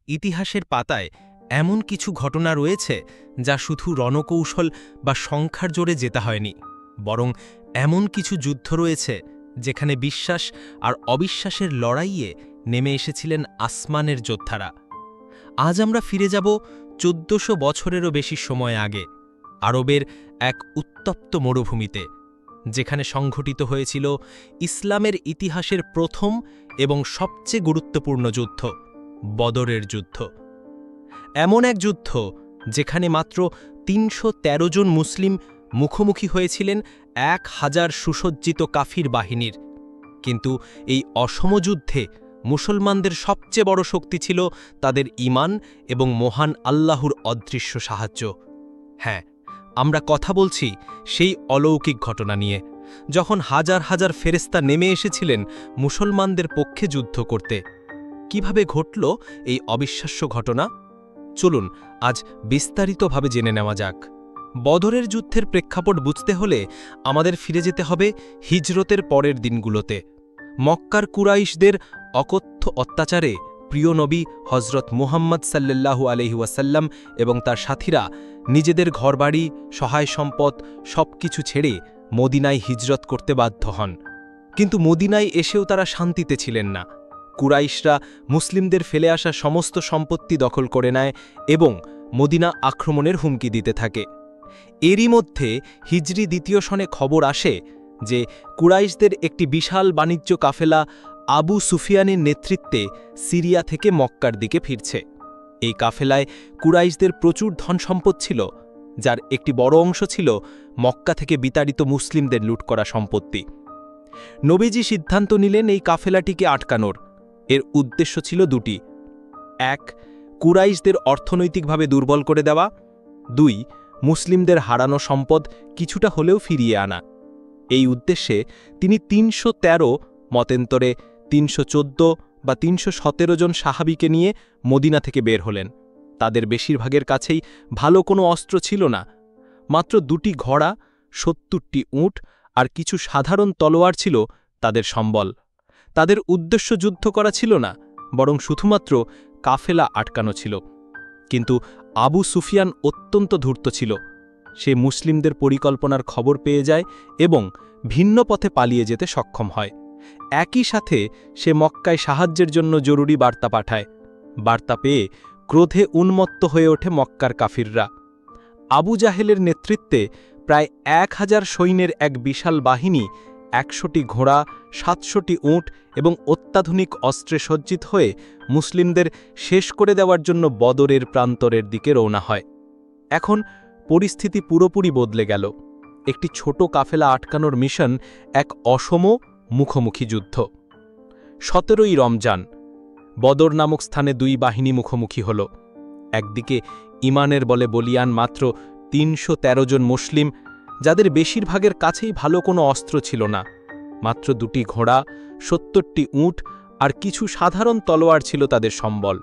ইতিহাসের পাতায় এমন কিছু ঘটনা রয়েছে যা শুধু রণকৌশল বা সংখ্যার জোরে জেতা হয়নি, বরং এমন কিছু যুদ্ধ রয়েছে যেখানে বিশ্বাস আর অবিশ্বাসের লড়াইয়ে নেমে এসেছিলেন আসমানের যোদ্ধারা। আজ আমরা ফিরে যাব ১৪০০ বছরেরও বেশি সময় আগে, আরবের এক উত্তপ্ত মরুভূমিতে, যেখানে সংঘটিত হয়েছিল ইসলামের ইতিহাসের প্রথম এবং সবচেয়ে গুরুত্বপূর্ণ যুদ্ধ, বদরের যুদ্ধ। এমন এক যুদ্ধ যেখানে মাত্র ৩১৩ জন মুসলিম মুখোমুখি হয়েছিলেন ১,০০০ সুসজ্জিত কাফির বাহিনীর। কিন্তু এই অসম যুদ্ধে মুসলমানদের সবচেয়ে বড় শক্তি ছিল তাদের ঈমান এবং মহান আল্লাহর অদৃশ্য সাহায্য। হ্যাঁ, আমরা কথা বলছি সেই অলৌকিক ঘটনা নিয়ে, যখন হাজার হাজার ফেরেশতা নেমে এসেছিলেন মুসলমানদের পক্ষে যুদ্ধ করতে। কিভাবে ঘটল এই অবিশ্বাস্য ঘটনা? চলুন আজ বিস্তারিতভাবে জেনে নেওয়া যাক। বদরের যুদ্ধের প্রেক্ষাপট বুঝতে হলে আমাদের ফিরে যেতে হবে হিজরতের পরের দিনগুলোতে। মক্কার কুরাইশদের অকথ্য অত্যাচারে প্রিয় নবী হজরত মুহাম্মদ সাল্লাল্লাহু আলাইহি ওয়াসাল্লাম এবং তার সাথীরা নিজেদের ঘরবাড়ি, সহায় সম্পদ সবকিছু ছেড়ে মদিনায় হিজরত করতে বাধ্য হন। কিন্তু মদিনায় এসেও তারা শান্তিতে ছিলেন না। কুরাইশরা মুসলিমদের ফেলে আসা সমস্ত সম্পত্তি দখল করে নেয় এবং মদিনা আক্রমণের হুমকি দিতে থাকে। এরই মধ্যে হিজরি ২য় সনে খবর আসে যে কুরাইশদের একটি বিশাল বাণিজ্য কাফেলা আবু সুফিয়ানের নেতৃত্বে সিরিয়া থেকে মক্কার দিকে ফিরছে। এই কাফেলায় কুরাইশদের প্রচুর ধনসম্পদ ছিল, যার একটি বড় অংশ ছিল মক্কা থেকে বিতাড়িত মুসলিমদের লুট করা সম্পত্তি। নবীজি সিদ্ধান্ত নিলেন এই কাফেলাটিকে আটকানোর। এর উদ্দেশ্য ছিল দুটি: এক, কুরাইশদের অর্থনৈতিকভাবে দুর্বল করে দেওয়া; দুই, মুসলিমদের হারানো সম্পদ কিছুটা হলেও ফিরিয়ে আনা। এই উদ্দেশ্যে তিনি ৩১৩, মতেন্তরে ৩১৪ বা ৩১৭ জন সাহাবীকে নিয়ে মদিনা থেকে বের হলেন। তাদের বেশিরভাগের কাছেই ভালো কোনো অস্ত্র ছিল না। মাত্র ২টি ঘোড়া, ৭০টি উট আর কিছু সাধারণ তলোয়ার ছিল তাদের সম্বল। তাদের উদ্দেশ্য যুদ্ধ করা ছিল না, বরং শুধুমাত্র কাফেলা আটকানো ছিল। কিন্তু আবু সুফিয়ান অত্যন্ত ধূর্ত ছিল। সে মুসলিমদের পরিকল্পনার খবর পেয়ে যায় এবং ভিন্ন পথে পালিয়ে যেতে সক্ষম হয়। একই সাথে সে মক্কায় সাহায্যের জন্য জরুরি বার্তা পাঠায়। বার্তা পেয়ে ক্রোধে উন্মত্ত হয়ে ওঠে মক্কার কাফিররা। আবু জাহেলের নেতৃত্বে প্রায় ১,০০০ সৈন্যের এক বিশাল বাহিনী ১০০টি ঘোড়া, ৭০০টি উট এবং অত্যাধুনিক অস্ত্রে সজ্জিত হয়ে মুসলিমদের শেষ করে দেওয়ার জন্য বদরের প্রান্তরের দিকে রওনা হয়। এখন পরিস্থিতি পুরোপুরি বদলে গেল। একটি ছোট কাফেলা আটকানোর মিশন এক অসম মুখোমুখি যুদ্ধ। ১৭ই রমজান বদর নামক স্থানে দুই বাহিনী মুখোমুখি হল। একদিকে ঈমানের বলে বলিয়ান মাত্র ৩১৩ জন মুসলিম, যাদের বেশিরভাগের কাছেই ভালো কোনো অস্ত্র ছিল না। মাত্র ২টি ঘোড়া, ৭০টি উট আর কিছু সাধারণ তলোয়ার ছিল তাদের সম্বল।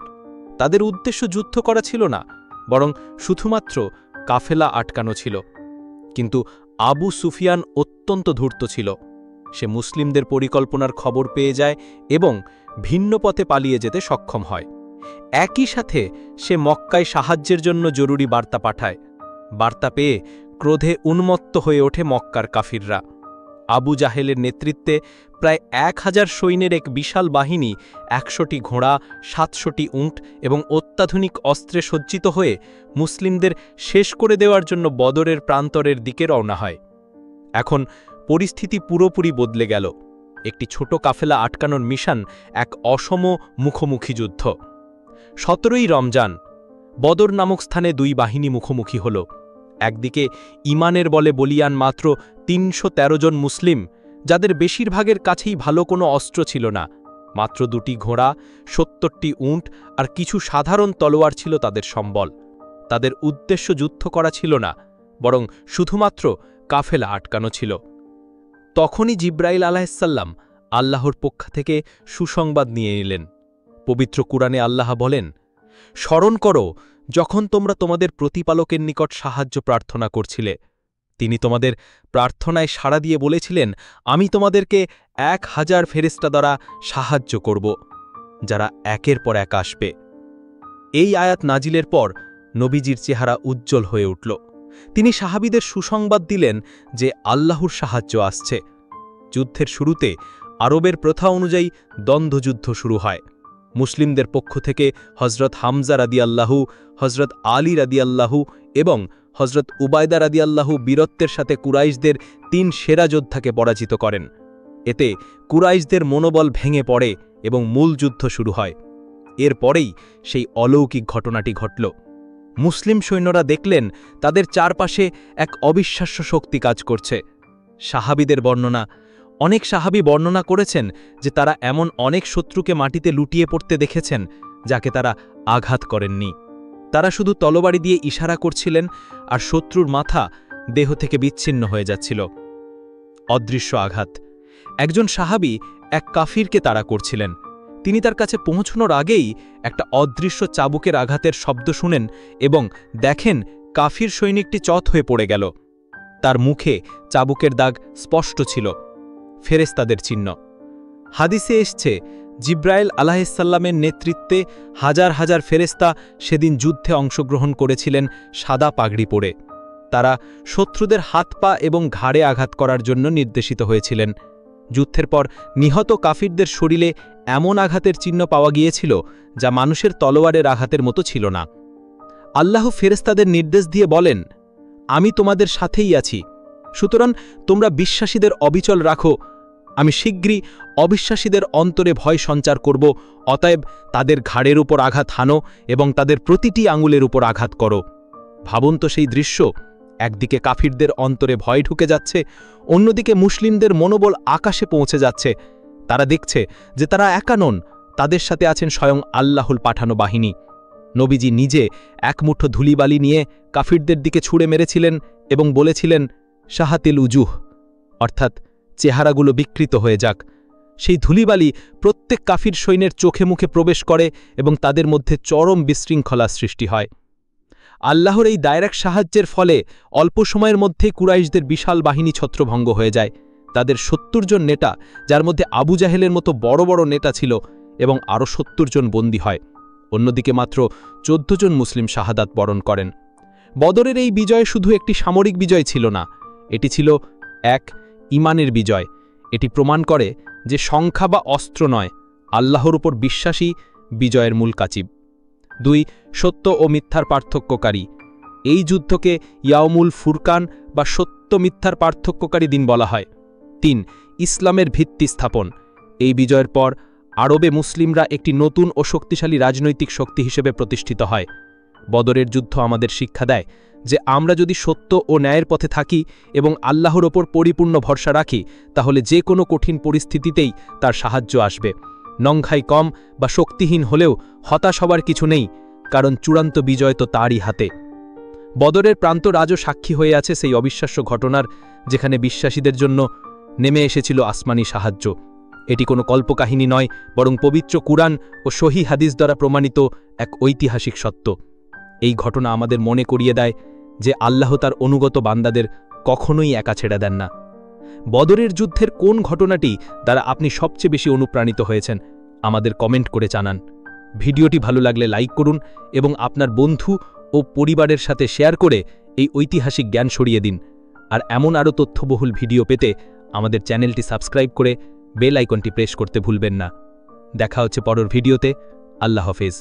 তাদের উদ্দেশ্য যুদ্ধ করা ছিল না, বরং শুধুমাত্র কাফেলা আটকানো ছিল। কিন্তু আবু সুফিয়ান অত্যন্ত ধূর্ত ছিল। সে মুসলিমদের পরিকল্পনার খবর পেয়ে যায় এবং ভিন্ন পথে পালিয়ে যেতে সক্ষম হয়। একই সাথে সে মক্কায় সাহায্যের জন্য জরুরি বার্তা পাঠায়। বার্তা পেয়ে ক্রোধে উন্মত্ত হয়ে ওঠে মক্কার কাফিররা। আবু জাহেলের নেতৃত্বে প্রায় ১,০০০ সৈন্যের এক বিশাল বাহিনী ১০০টি ঘোড়া, ৭০০টি উট এবং অত্যাধুনিক অস্ত্রে সজ্জিত হয়ে মুসলিমদের শেষ করে দেওয়ার জন্য বদরের প্রান্তরের দিকে রওনা হয়। এখন পরিস্থিতি পুরোপুরি বদলে গেল। একটি ছোট কাফেলা আটকানোর মিশন এক অসম মুখোমুখি যুদ্ধ। ১৭ই রমজান বদর নামক স্থানে দুই বাহিনী মুখোমুখি হল। একদিকে ঈমানের বলে বলিয়ান মাত্র ৩১৩ জন মুসলিম, যাদের বেশিরভাগের কাছেই ভালো কোনো অস্ত্র ছিল না। মাত্র ২টি ঘোড়া, ৭০টি উট আর কিছু সাধারণ তলোয়ার ছিল তাদের সম্বল। তাদের উদ্দেশ্য যুদ্ধ করা ছিল না, বরং শুধুমাত্র কাফেলা আটকানো ছিল। তখনই জিব্রাইল আলাইহিসসালাম আল্লাহর পক্ষ থেকে সুসংবাদ নিয়ে এলেন। পবিত্র কুরআনে আল্লাহ বলেন, স্মরণ করো যখন তোমরা তোমাদের প্রতিপালকের নিকট সাহায্য প্রার্থনা করছিলে। তিনি তোমাদের প্রার্থনায় সাড়া দিয়ে বলেছিলেন, আমি তোমাদেরকে ১,০০০ ফেরেশতা দ্বারা সাহায্য করব, যারা একের পর এক আসবে। এই আয়াত নাজিলের পর নবীজির চেহারা উজ্জ্বল হয়ে উঠল। তিনি সাহাবীদের সুসংবাদ দিলেন যে আল্লাহর সাহায্য আসছে। যুদ্ধের শুরুতে আরবের প্রথা অনুযায়ী দ্বন্দ্বযুদ্ধ শুরু হয়। মুসলিমদের পক্ষ থেকে হজরত হামজা রাদিয়াল্লাহু, হজরত আলী রাদিয়াল্লাহু এবং হজরত উবায়দা রাদিয়াল্লাহু বীরত্বের সাথে কুরাইশদের ৩ সেরা যোদ্ধাকে পরাজিত করেন। এতে কুরাইশদের মনোবল ভেঙে পড়ে এবং মূল যুদ্ধ শুরু হয়। এরপরেই সেই অলৌকিক ঘটনাটি ঘটল। মুসলিম সৈন্যরা দেখলেন তাদের চারপাশে এক অবিশ্বাস্য শক্তি কাজ করছে। সাহাবীদের বর্ণনা, অনেক সাহাবী বর্ণনা করেছেন যে তারা এমন অনেক শত্রুকে মাটিতে লুটিয়ে পড়তে দেখেছেন যাকে তারা আঘাত করেননি। তারা শুধু তলবারি দিয়ে ইশারা করছিলেন আর শত্রুর মাথা দেহ থেকে বিচ্ছিন্ন হয়ে যাচ্ছিল। অদৃশ্য আঘাত। একজন সাহাবী এক কাফিরকে তাড়া করছিলেন। তিনি তার কাছে পৌঁছানোর আগেই একটা অদৃশ্য চাবুকের আঘাতের শব্দ শুনেন এবং দেখেন কাফির সৈনিকটি চট হয়ে পড়ে গেল। তার মুখে চাবুকের দাগ স্পষ্ট ছিল, ফেরেশতাদের চিহ্ন। হাদিসে এসছে জিব্রাইল আলাইহিসসালামের নেতৃত্বে হাজার হাজার ফেরেশতা সেদিন যুদ্ধে অংশগ্রহণ করেছিলেন সাদা পাগড়ি পরে। তারা শত্রুদের হাত পা এবং ঘাড়ে আঘাত করার জন্য নির্দেশিত হয়েছিলেন। যুদ্ধের পর নিহত কাফিরদের শরীরে এমন আঘাতের চিহ্ন পাওয়া গিয়েছিল যা মানুষের তলোয়ারের আঘাতের মতো ছিল না। আল্লাহ ফেরেশতাদের নির্দেশ দিয়ে বলেন, আমি তোমাদের সাথেই আছি, সুতরাং তোমরা বিশ্বাসীদের অবিচল রাখো। আমি শীঘ্রই অবিশ্বাসীদের অন্তরে ভয় সঞ্চার করব, অতএব তাদের ঘাড়ের উপর আঘাত হানো এবং তাদের প্রতিটি আঙুলের উপর আঘাত করো। ভাবুন তো সেই দৃশ্য, একদিকে কাফিরদের অন্তরে ভয় ঢুকে যাচ্ছে, অন্যদিকে মুসলিমদের মনোবল আকাশে পৌঁছে যাচ্ছে। তারা দেখছে যে তারা একা নন, তাদের সাথে আছেন স্বয়ং আল্লাহর পাঠানো বাহিনী। নবীজি নিজে এক মুঠো ধুলিবালি নিয়ে কাফিরদের দিকে ছুঁড়ে মেরেছিলেন এবং বলেছিলেন, শাহাতিল উজুহ, অর্থাৎ চেহারাগুলো বিকৃত হয়ে যাক। সেই ধুলিবালি প্রত্যেক কাফির সৈন্যের চোখে মুখে প্রবেশ করে এবং তাদের মধ্যে চরম বিশৃঙ্খলা সৃষ্টি হয়। আল্লাহর এই ডাইরেক্ট সাহায্যের ফলে অল্প সময়ের মধ্যেই কুরাইশদের বিশাল বাহিনী ছত্রভঙ্গ হয়ে যায়। তাদের ৭০ জন নেতা, যার মধ্যে আবু জাহেলের মতো বড় বড় নেতা ছিল, এবং আরও ৭০ জন বন্দী হয়। অন্যদিকে মাত্র ১৪ জন মুসলিম শাহাদাত বরণ করেন। বদরের এই বিজয় শুধু একটি সামরিক বিজয় ছিল না, এটি ছিল এক ঈমানের বিজয়। এটি প্রমাণ করে যে সংখ্যা বা অস্ত্র নয়, আল্লাহর উপর বিশ্বাসী বিজয়ের মূল কাচিব। ২ সত্য ও মিথ্যার পার্থক্যকারী। এই যুদ্ধকে ইয়াউমুল ফুরকান বা সত্য মিথ্যার পার্থক্যকারী দিন বলা হয়। ৩ ইসলামের ভিত্তি স্থাপন। এই বিজয়ের পর আরবে মুসলিমরা একটি নতুন ও শক্তিশালী রাজনৈতিক শক্তি হিসেবে প্রতিষ্ঠিত হয়। বদরের যুদ্ধ আমাদের শিক্ষা দেয় যে আমরা যদি সত্য ও ন্যায়ের পথে থাকি এবং আল্লাহর ওপর পরিপূর্ণ ভরসা রাখি, তাহলে যে কোনো কঠিন পরিস্থিতিতেই তার সাহায্য আসবে। সংখ্যায় কম বা শক্তিহীন হলেও হতাশ হবার কিছু নেই, কারণ চূড়ান্ত বিজয় তো তারই হাতে। বদরের প্রান্তরাজও সাক্ষী হয়ে আছে সেই অবিশ্বাস্য ঘটনার, যেখানে বিশ্বাসীদের জন্য নেমে এসেছিল আসমানি সাহায্য। এটি কোনো কল্পকাহিনী নয়, বরং পবিত্র কুরআন ও সহিহ হাদিস দ্বারা প্রমাণিত এক ঐতিহাসিক সত্য। এই ঘটনা আমাদের মনে করিয়ে দেয় যে আল্লাহ তার অনুগত বান্দাদের কখনোই একা ছেড়ে দেন না। বদরের যুদ্ধের কোন ঘটনাটি দ্বারা আপনি সবচেয়ে বেশি অনুপ্রাণিত হয়েছেন আমাদের কমেন্ট করে জানান। ভিডিওটি ভালো লাগলে লাইক করুন এবং আপনার বন্ধু ও পরিবারের সাথে শেয়ার করে এই ঐতিহাসিক জ্ঞান ছড়িয়ে দিন। আর এমন আরও তথ্যবহুল ভিডিও পেতে আমাদের চ্যানেলটি সাবস্ক্রাইব করে বেল আইকনটি প্রেস করতে ভুলবেন না। দেখা হচ্ছে পরের ভিডিওতে। আল্লাহ হাফেজ।